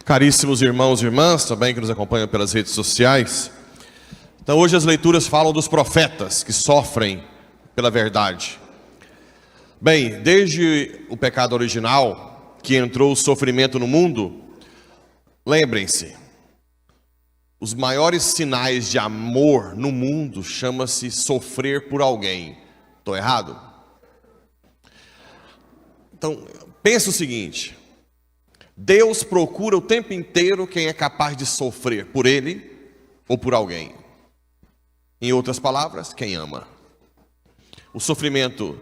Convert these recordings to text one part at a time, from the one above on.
Caríssimos irmãos e irmãs, também que nos acompanham pelas redes sociais. Então hoje as leituras falam dos profetas que sofrem pela verdade. Bem, desde o pecado original, que entrou o sofrimento no mundo, lembrem-se, os maiores sinais de amor no mundo chama-se sofrer por alguém. Estou errado? Então, pensa o seguinte: Deus procura o tempo inteiro quem é capaz de sofrer por Ele ou por alguém. Em outras palavras, quem ama. O sofrimento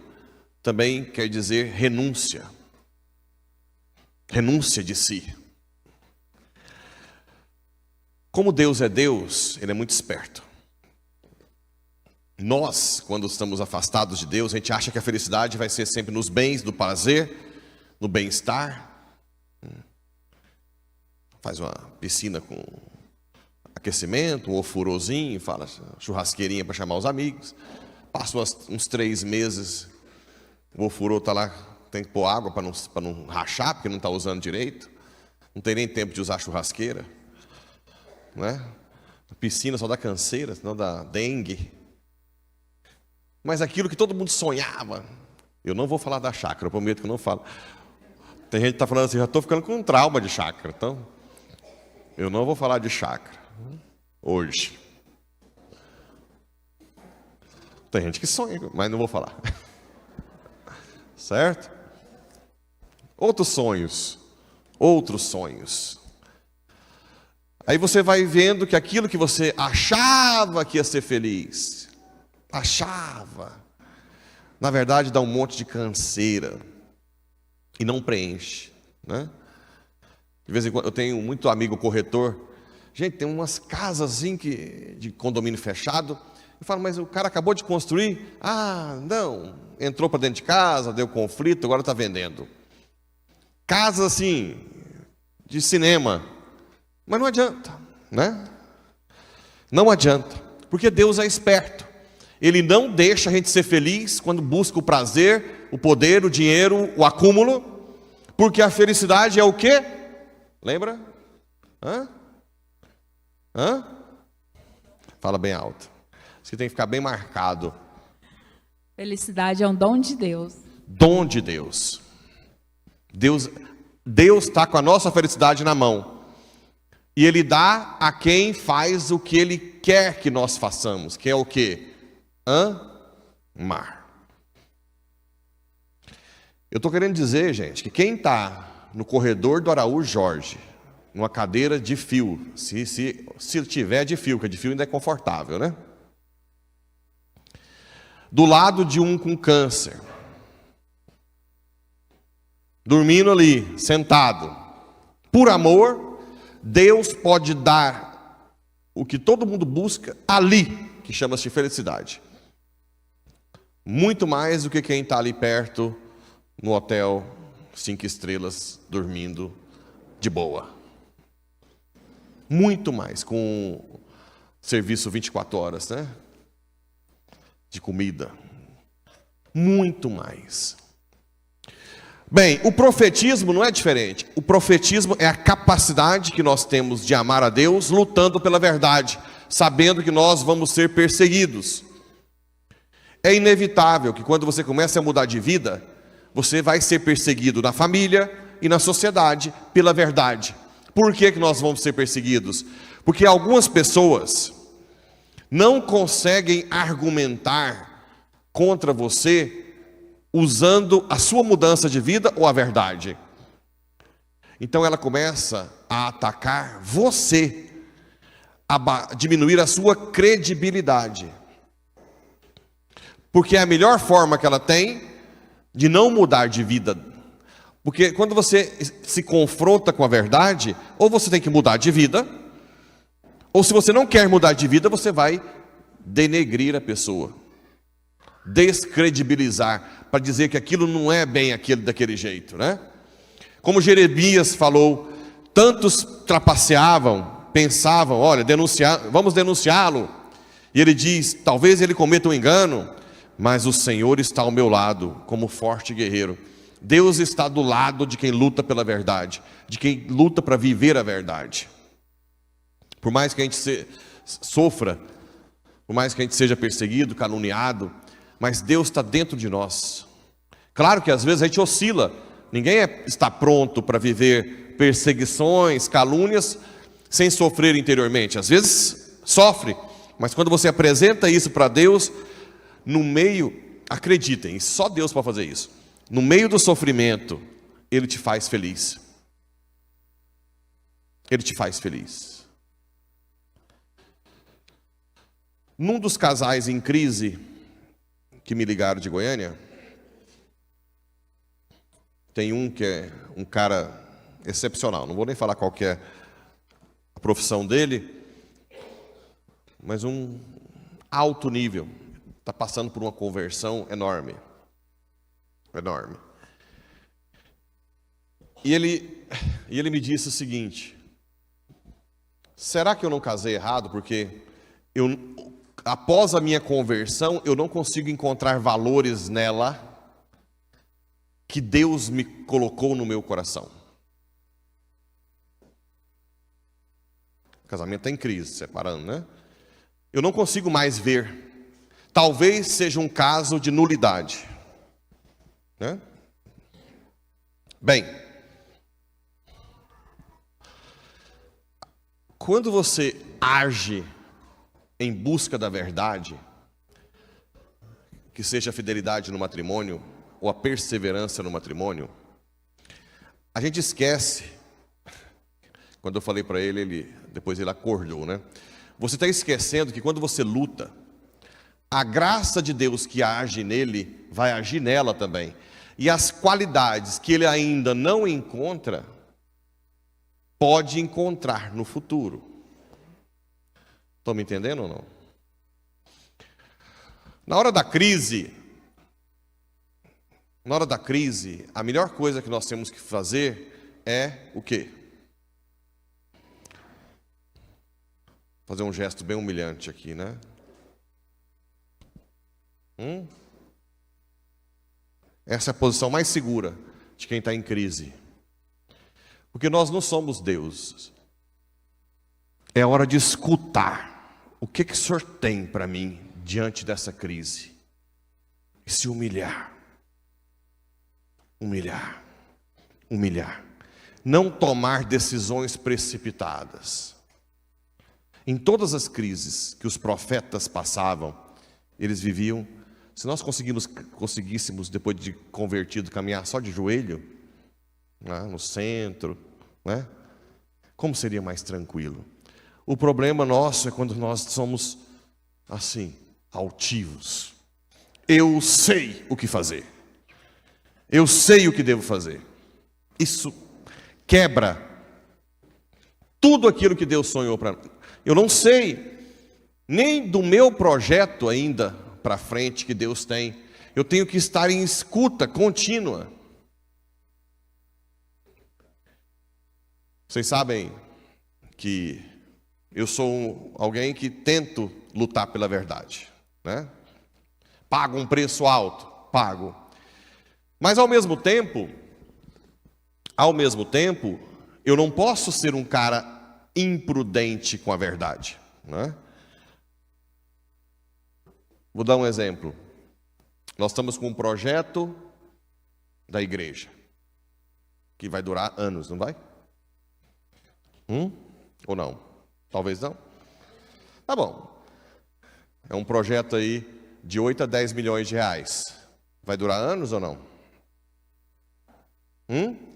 também quer dizer renúncia. Renúncia de si. Como Deus é Deus, Ele é muito esperto. Nós, quando estamos afastados de Deus, a gente acha que a felicidade vai ser sempre nos bens, no prazer, no bem-estar. Faz uma piscina com aquecimento, um ofurozinho, fala churrasqueirinha para chamar os amigos. Passa uns 3 meses, o ofurô está lá, tem que pôr água para não rachar, porque não está usando direito. Não tem nem tempo de usar churrasqueira. Né? A piscina só dá canseira, senão dá dengue. Mas aquilo que todo mundo sonhava, eu não vou falar da chácara, eu prometo que eu não falo. Tem gente que está falando assim, já estou ficando com um trauma de chácara, então eu não vou falar de chácara hoje. Tem gente que sonha, mas não vou falar. Certo? Outros sonhos. Aí você vai vendo que aquilo que você achava que ia ser feliz, na verdade dá um monte de canseira e não preenche, né? De vez em quando eu tenho muito amigo corretor. Gente, tem umas casas assim de condomínio fechado. Eu falo, mas o cara acabou de construir. Ah, não, entrou para dentro de casa, deu conflito, agora está vendendo. Casas assim, de cinema. Mas não adianta, né? Não adianta, porque Deus é esperto. Ele não deixa a gente ser feliz quando busca o prazer, o poder, o dinheiro, o acúmulo. Porque a felicidade é o quê? Lembra? Fala bem alto. Isso que tem que ficar bem marcado. Felicidade é um dom de Deus. Dom de Deus. Deus está com a nossa felicidade na mão. E Ele dá a quem faz o que Ele quer que nós façamos. Que é o quê? Amar. Eu estou querendo dizer, gente, que quem está no corredor do Araújo Jorge, numa cadeira de fio, se tiver de fio, que de fio ainda é confortável, né? Do lado de um com câncer, dormindo ali, sentado, por amor, Deus pode dar o que todo mundo busca ali, que chama-se felicidade. Muito mais do que quem está ali perto, no hotel 5 estrelas, dormindo de boa. Muito mais, com serviço 24 horas, né? De comida. Muito mais. Bem, o profetismo não é diferente. O profetismo é a capacidade que nós temos de amar a Deus, lutando pela verdade, sabendo que nós vamos ser perseguidos. É inevitável que quando você começa a mudar de vida, você vai ser perseguido na família e na sociedade pela verdade. Por que nós vamos ser perseguidos? Porque algumas pessoas não conseguem argumentar contra você usando a sua mudança de vida ou a verdade. Então ela começa a atacar você, a diminuir a sua credibilidade. Porque é a melhor forma que ela tem de não mudar de vida. Porque quando você se confronta com a verdade, ou você tem que mudar de vida, ou se você não quer mudar de vida, você vai denegrir a pessoa, descredibilizar, para dizer que aquilo não é bem daquele jeito, né? Como Jeremias falou, tantos trapaceavam, pensavam, olha, vamos denunciá-lo. E ele diz, talvez ele cometa um engano, mas o Senhor está ao meu lado, como forte guerreiro. Deus está do lado de quem luta pela verdade, de quem luta para viver a verdade. Por mais que a gente sofra, por mais que a gente seja perseguido, caluniado, mas Deus está dentro de nós. Claro que às vezes a gente oscila, ninguém está pronto para viver perseguições, calúnias, sem sofrer interiormente. Às vezes sofre, mas quando você apresenta isso para Deus, no meio, acreditem, só Deus pode fazer isso. No meio do sofrimento, Ele te faz feliz. Ele te faz feliz. Num dos casais em crise que me ligaram de Goiânia, tem um que é um cara excepcional. Não vou nem falar qual que é a profissão dele, mas um alto nível. Está passando por uma conversão enorme. Enorme. E ele me disse o seguinte: será que eu não casei errado? Porque após a minha conversão, eu não consigo encontrar valores nela que Deus me colocou no meu coração. O casamento está em crise, separando, né? Eu não consigo mais ver. Talvez seja um caso de nulidade, né? Bem, quando você age em busca da verdade, que seja a fidelidade no matrimônio ou a perseverança no matrimônio, a gente esquece. Quando eu falei para ele, depois ele acordou, né? Você está esquecendo que quando você luta, a graça de Deus que age nele, vai agir nela também. E as qualidades que ele ainda não encontra, pode encontrar no futuro. Estão me entendendo ou não? Na hora da crise, a melhor coisa que nós temos que fazer é o quê? Fazer um gesto bem humilhante aqui, né? Essa é a posição mais segura de quem está em crise. Porque nós não somos Deus. É hora de escutar. O que o Senhor tem para mim diante dessa crise? E se humilhar. Humilhar. Humilhar. Não tomar decisões precipitadas. Em todas as crises que os profetas passavam, eles viviam. Se nós conseguíssemos, depois de convertido, caminhar só de joelho, né, no centro, né, como seria mais tranquilo? O problema nosso é quando nós somos assim, altivos. Eu sei o que fazer. Eu sei o que devo fazer. Isso quebra tudo aquilo que Deus sonhou para mim. Eu não sei nem do meu projeto ainda para frente que Deus tem. Eu tenho que estar em escuta contínua. Vocês sabem que eu sou alguém que tento lutar pela verdade, né? Pago um preço alto, pago. Mas ao mesmo tempo, eu não posso ser um cara imprudente com a verdade, né? Vou dar um exemplo. Nós estamos com um projeto da igreja que vai durar anos, não vai? Ou não? Talvez não. Tá bom. É um projeto aí de 8 a 10 milhões de reais. Vai durar anos ou não?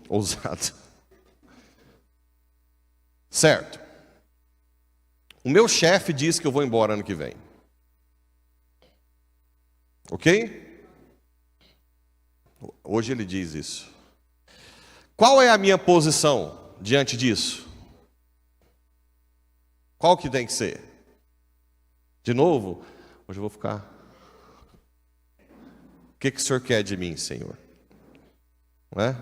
Ousado. Certo. O meu chefe disse que eu vou embora ano que vem. Ok? Hoje ele diz isso. Qual é a minha posição diante disso? Qual que tem que ser? De novo, hoje eu vou ficar. O que o Senhor quer de mim, Senhor? Não é?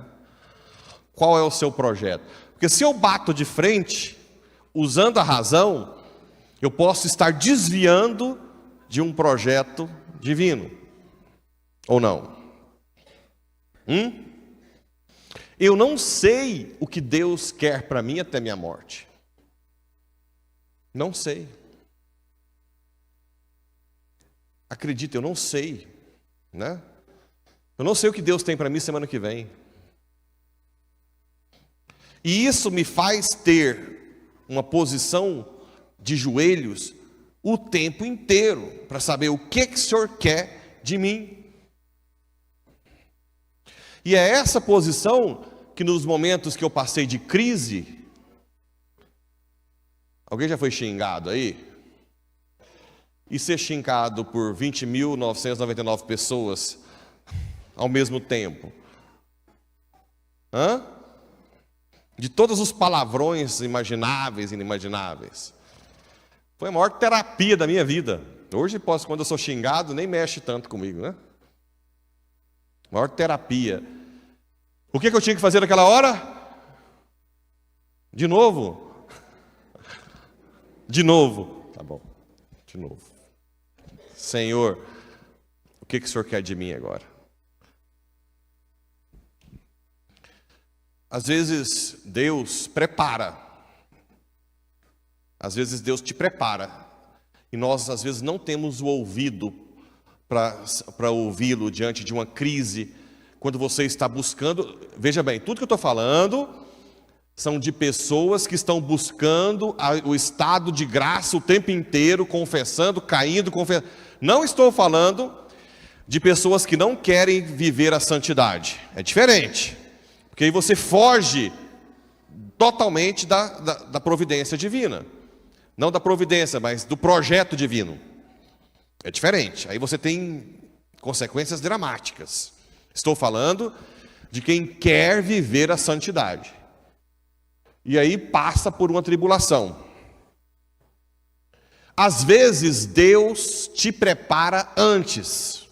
Qual é o seu projeto? Porque se eu bato de frente, usando a razão, eu posso estar desviando de um projeto divino. Ou não? Eu não sei o que Deus quer para mim até minha morte. Não sei. Acredita, eu não sei, né? Eu não sei o que Deus tem para mim semana que vem. E isso me faz ter uma posição de joelhos o tempo inteiro, para saber o que o Senhor quer de mim. E é essa posição que nos momentos que eu passei de crise, alguém já foi xingado aí? E ser xingado por 20.999 pessoas ao mesmo tempo? Hã? De todos os palavrões imagináveis e inimagináveis. Foi a maior terapia da minha vida. Hoje, quando eu sou xingado, nem mexe tanto comigo, né? Maior terapia. O que eu tinha que fazer naquela hora? De novo? De novo. Tá bom. De novo. Senhor, o que o Senhor quer de mim agora? Às vezes Deus prepara. Às vezes Deus te prepara. E nós às vezes não temos o ouvido para ouvi-lo diante de uma crise. Quando você está buscando, veja bem, tudo que eu estou falando são de pessoas que estão buscando o estado de graça o tempo inteiro, confessando, caindo, confessando. Não estou falando de pessoas que não querem viver a santidade. É diferente. Porque aí você foge totalmente da providência divina. Não da providência, mas do projeto divino. É diferente. Aí você tem consequências dramáticas. Estou falando de quem quer viver a santidade. E aí passa por uma tribulação. Às vezes Deus te prepara antes.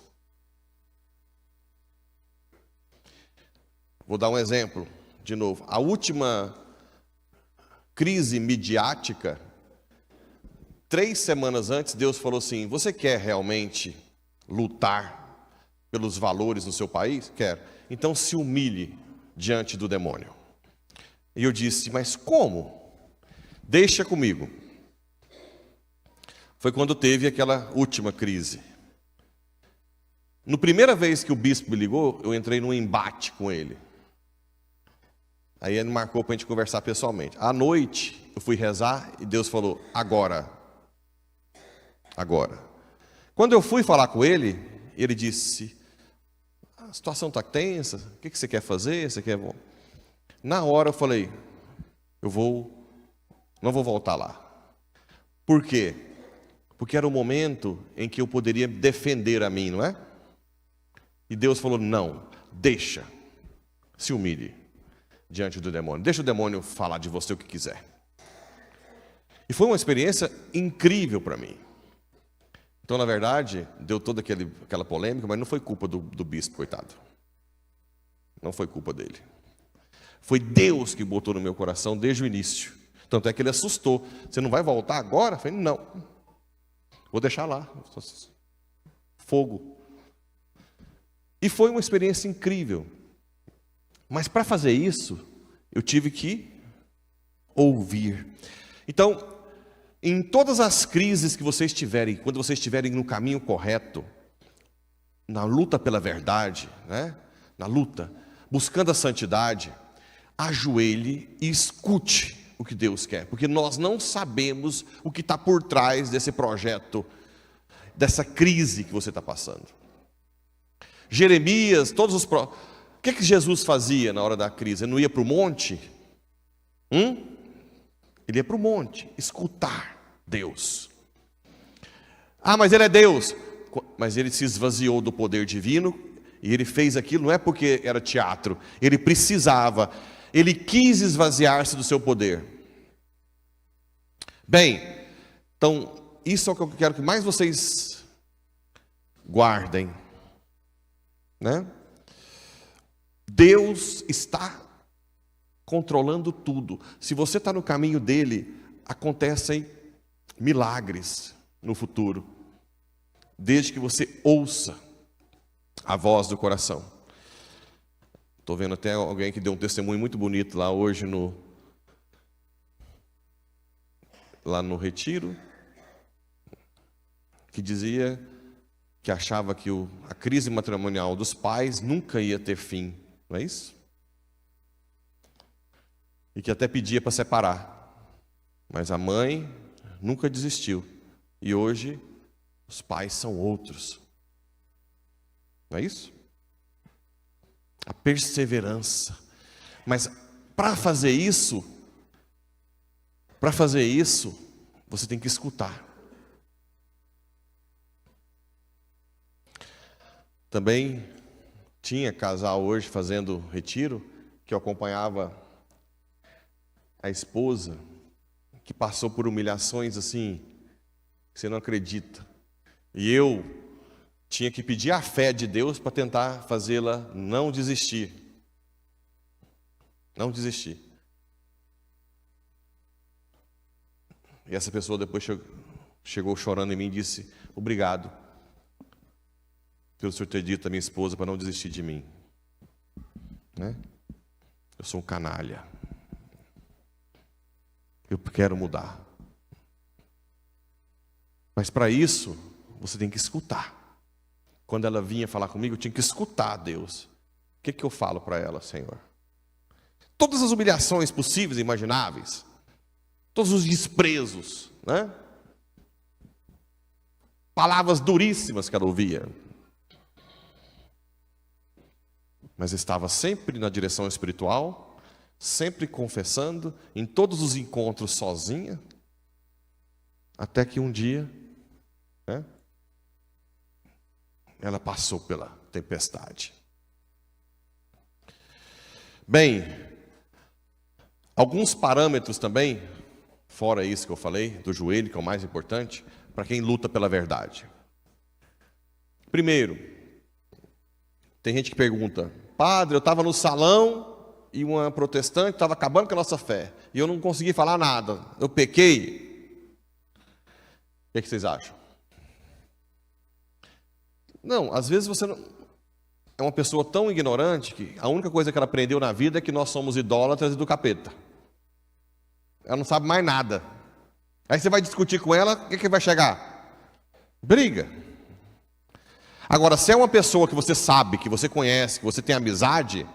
Vou dar um exemplo de novo. A última crise midiática, 3 semanas antes, Deus falou assim: você quer realmente lutar pelos valores no seu país? Quero. Então se humilhe diante do demônio. E eu disse: mas como? Deixa comigo. Foi quando teve aquela última crise. Na primeira vez que o bispo me ligou, eu entrei num embate com ele. Aí ele marcou para a gente conversar pessoalmente. À noite, eu fui rezar e Deus falou: agora. Agora. Quando eu fui falar com ele, ele disse: a situação está tensa, o que você quer fazer? Você quer... Na hora eu falei: não vou voltar lá. Por quê? Porque era o momento em que eu poderia defender a mim, não é? E Deus falou: não, deixa, se humilhe diante do demônio. Deixa o demônio falar de você o que quiser. E foi uma experiência incrível para mim. Então, na verdade, deu toda aquela polêmica, mas não foi culpa do bispo, coitado. Não foi culpa dele. Foi Deus que botou no meu coração desde o início. Tanto é que ele assustou. Você não vai voltar agora? Eu falei: não. Vou deixar lá. Fogo. E foi uma experiência incrível. Mas para fazer isso, eu tive que ouvir. Então, em todas as crises que vocês tiverem, quando vocês estiverem no caminho correto, na luta pela verdade, né? Na luta, buscando a santidade, ajoelhe e escute o que Deus quer, porque nós não sabemos o que está por trás desse projeto, dessa crise que você está passando. Jeremias, o que Jesus fazia na hora da crise? Ele não ia para o monte? Ele ia para o monte, escutar Deus. Ah, mas ele é Deus. Mas ele se esvaziou do poder divino e ele fez aquilo não é porque era teatro. Ele precisava, ele quis esvaziar-se do seu poder. Bem, então, isso é o que eu quero que mais vocês guardem, né? Deus está controlando tudo. Se você está no caminho dele, acontecem milagres no futuro, desde que você ouça a voz do coração. Estou vendo até alguém que deu um testemunho muito bonito lá hoje lá no retiro, que dizia que achava que a crise matrimonial dos pais nunca ia ter fim, não é isso? E que até pedia para separar, mas a mãe nunca desistiu, e hoje os pais são outros, não é isso? A perseverança. Mas para fazer isso, você tem que escutar. Também tinha casal hoje fazendo retiro, que eu acompanhava a esposa, que passou por humilhações assim, que você não acredita. E eu tinha que pedir a fé de Deus para tentar fazê-la não desistir. Não desistir. E essa pessoa depois chegou chorando em mim e disse: obrigado pelo senhor ter dito à minha esposa para não desistir de mim. Né? Eu sou um canalha. Eu quero mudar. Mas para isso, você tem que escutar. Quando ela vinha falar comigo, eu tinha que escutar Deus. O que eu falo para ela, Senhor? Todas as humilhações possíveis e imagináveis. Todos os desprezos, né? Palavras duríssimas que ela ouvia. Mas estava sempre na direção espiritual, sempre confessando, em todos os encontros sozinha, até que um dia, né, ela passou pela tempestade. Bem, alguns parâmetros também, fora isso que eu falei, do joelho, que é o mais importante, para quem luta pela verdade. Primeiro, tem gente que pergunta: padre, eu estava no salão e uma protestante estava acabando com a nossa fé, e eu não consegui falar nada, eu pequei. O que vocês acham? Não, às vezes você não... é uma pessoa tão ignorante que a única coisa que ela aprendeu na vida é que nós somos idólatras e do capeta. Ela não sabe mais nada. Aí você vai discutir com ela, o que vai chegar? Briga. Agora, se é uma pessoa que você sabe, que você conhece, que você tem amizade,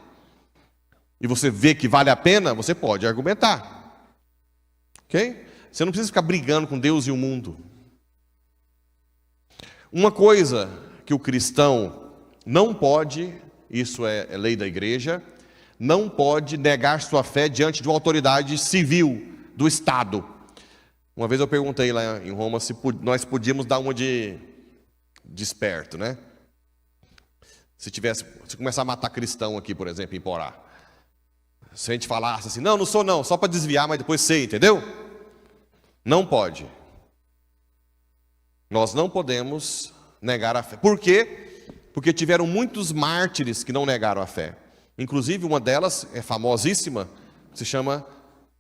e você vê que vale a pena, você pode argumentar. Ok? Você não precisa ficar brigando com Deus e o mundo. Uma coisa que o cristão não pode, isso é lei da igreja, não pode negar sua fé diante de uma autoridade civil do Estado. Uma vez eu perguntei lá em Roma se nós podíamos dar uma de esperto, né? Se começar a matar cristão aqui, por exemplo, em Porá. Se a gente falasse assim: não sou não, só para desviar, mas depois sei, entendeu? Não pode. Nós não podemos negar a fé. Por quê? Porque tiveram muitos mártires que não negaram a fé. Inclusive uma delas é famosíssima, se chama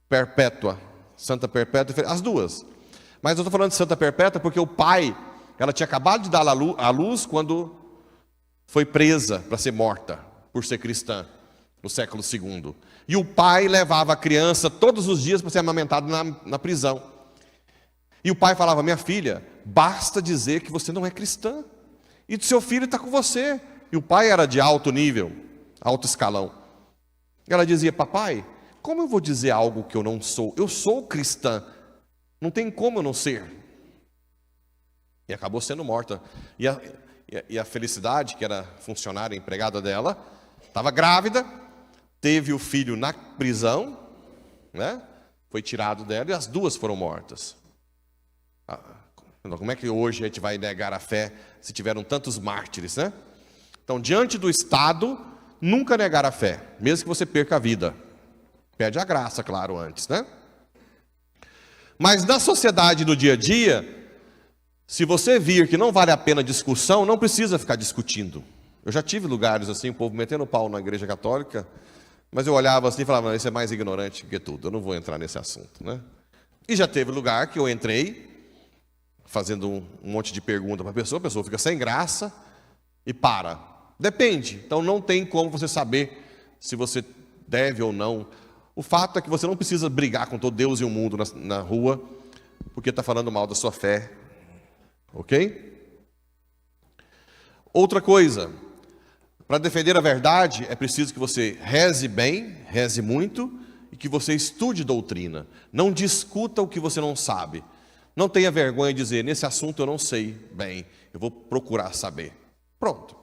Perpétua, Santa Perpétua, as duas. Mas eu estou falando de Santa Perpétua porque o pai, ela tinha acabado de dar à luz quando foi presa para ser morta por ser cristã, no século II. E o pai levava a criança todos os dias para ser amamentado na prisão. E o pai falava: minha filha, basta dizer que você não é cristã, e o seu filho está com você. E o pai era de alto nível, alto escalão. Ela dizia: papai, como eu vou dizer algo que eu não sou? Eu sou cristã, não tem como eu não ser. E acabou sendo morta. E a Felicidade, que era funcionária, empregada dela, estava grávida, teve o filho na prisão, né? Foi tirado dela e as duas foram mortas. Como é que hoje a gente vai negar a fé se tiveram tantos mártires, né? Então, diante do Estado, nunca negar a fé, mesmo que você perca a vida. Pede a graça, claro, antes, né? Mas na sociedade, no dia a dia, se você vir que não vale a pena discussão, não precisa ficar discutindo. Eu já tive lugares assim, o povo metendo pau na igreja católica, mas eu olhava assim e falava: não, isso é mais ignorante que tudo, eu não vou entrar nesse assunto, né? E já teve lugar que eu entrei, fazendo um monte de pergunta para a pessoa fica sem graça e para. Depende, então não tem como você saber se você deve ou não. O fato é que você não precisa brigar com todo Deus e o mundo na rua, porque está falando mal da sua fé. Ok? Outra coisa, para defender a verdade, é preciso que você reze bem, reze muito, e que você estude doutrina. Não discuta o que você não sabe. Não tenha vergonha de dizer, nesse assunto eu não sei bem, eu vou procurar saber. Pronto.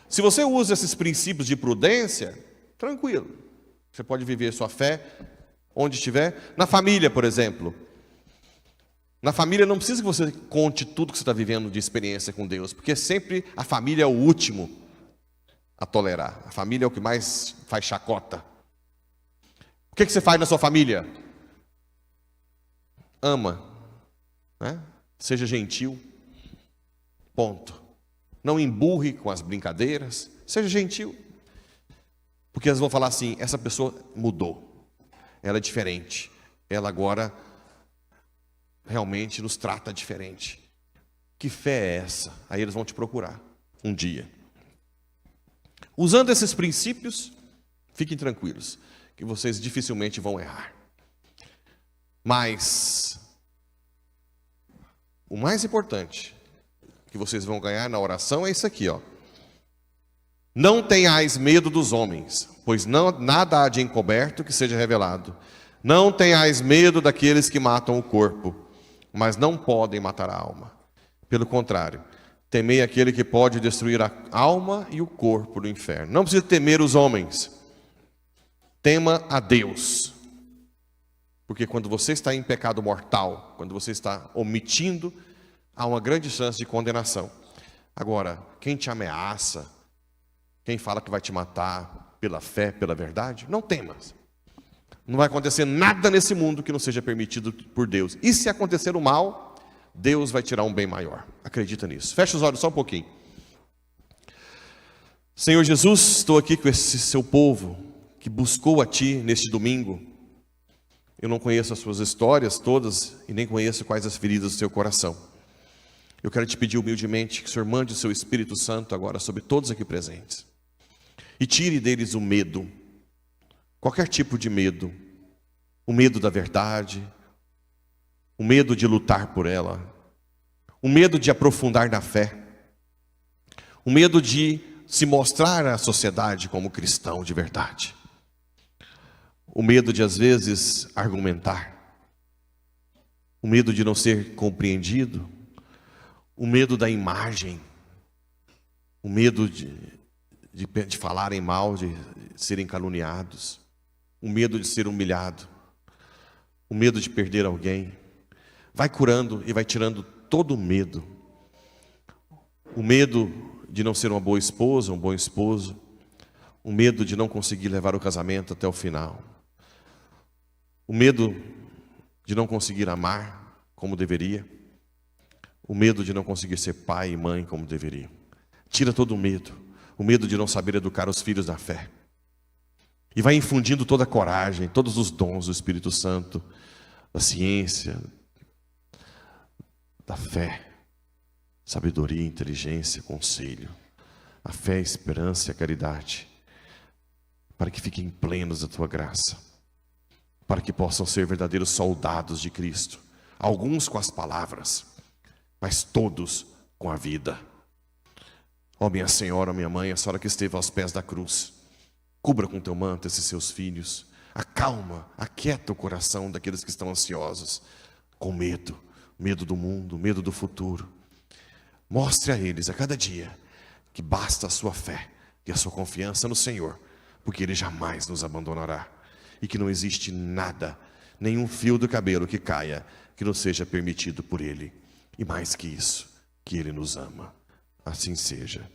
Se você usa esses princípios de prudência, tranquilo. Você pode viver sua fé onde estiver. Na família, por exemplo. Na família não precisa que você conte tudo que você está vivendo de experiência com Deus, porque sempre a família é o último a tolerar. A família é o que mais faz chacota. O que você faz na sua família? Ama, né? Seja gentil. Ponto. Não emburre com as brincadeiras. Seja gentil. Porque eles vão falar assim, essa pessoa mudou. Ela é diferente. Ela agora realmente nos trata diferente. Que fé é essa? Aí eles vão te procurar um dia. Usando esses princípios, fiquem tranquilos, que vocês dificilmente vão errar. Mas o mais importante que vocês vão ganhar na oração é isso aqui, ó. Não tenhais medo dos homens, pois nada há de encoberto que seja revelado. Não tenhais medo daqueles que matam o corpo, mas não podem matar a alma. Pelo contrário, temei aquele que pode destruir a alma e o corpo no inferno. Não precisa temer os homens. Tema a Deus. Porque quando você está em pecado mortal, quando você está omitindo, há uma grande chance de condenação. Agora, quem te ameaça, quem fala que vai te matar pela fé, pela verdade, não temas. Não vai acontecer nada nesse mundo que não seja permitido por Deus. E se acontecer o mal, Deus vai tirar um bem maior. Acredita nisso. Fecha os olhos só um pouquinho. Senhor Jesus, estou aqui com esse seu povo que buscou a Ti neste domingo. Eu não conheço as suas histórias todas e nem conheço quais as feridas do seu coração. Eu quero te pedir humildemente que o Senhor mande o seu Espírito Santo agora sobre todos aqui presentes. E tire deles o medo. Qualquer tipo de medo. O medo da verdade. O medo de lutar por ela. O medo de aprofundar na fé. O medo de se mostrar à sociedade como cristão de verdade. O medo de, às vezes, argumentar. O medo de não ser compreendido. O medo da imagem. O medo de falarem mal, de serem caluniados. O medo de ser humilhado. O medo de perder alguém. Vai curando e vai tirando todo o medo. O medo de não ser uma boa esposa, um bom esposo. O medo de não conseguir levar o casamento até o final. O medo de não conseguir amar como deveria. O medo de não conseguir ser pai e mãe como deveria. Tira todo o medo. O medo de não saber educar os filhos da fé. E vai infundindo toda a coragem, todos os dons do Espírito Santo, da ciência, da fé, sabedoria, inteligência, conselho. A fé, a esperança e a caridade. Para que fiquem plenos da tua graça. Para que possam ser verdadeiros soldados de Cristo. Alguns com as palavras, mas todos com a vida. Ó minha Senhora, minha Mãe, a senhora que esteve aos pés da cruz, cubra com teu manto esses seus filhos, acalma, aquieta o coração daqueles que estão ansiosos, com medo, medo do mundo, medo do futuro. Mostre a eles a cada dia que basta a sua fé e a sua confiança no Senhor, porque Ele jamais nos abandonará, e que não existe nada, nenhum fio do cabelo que caia, que não seja permitido por Ele. E mais que isso, que Ele nos ama. Assim seja.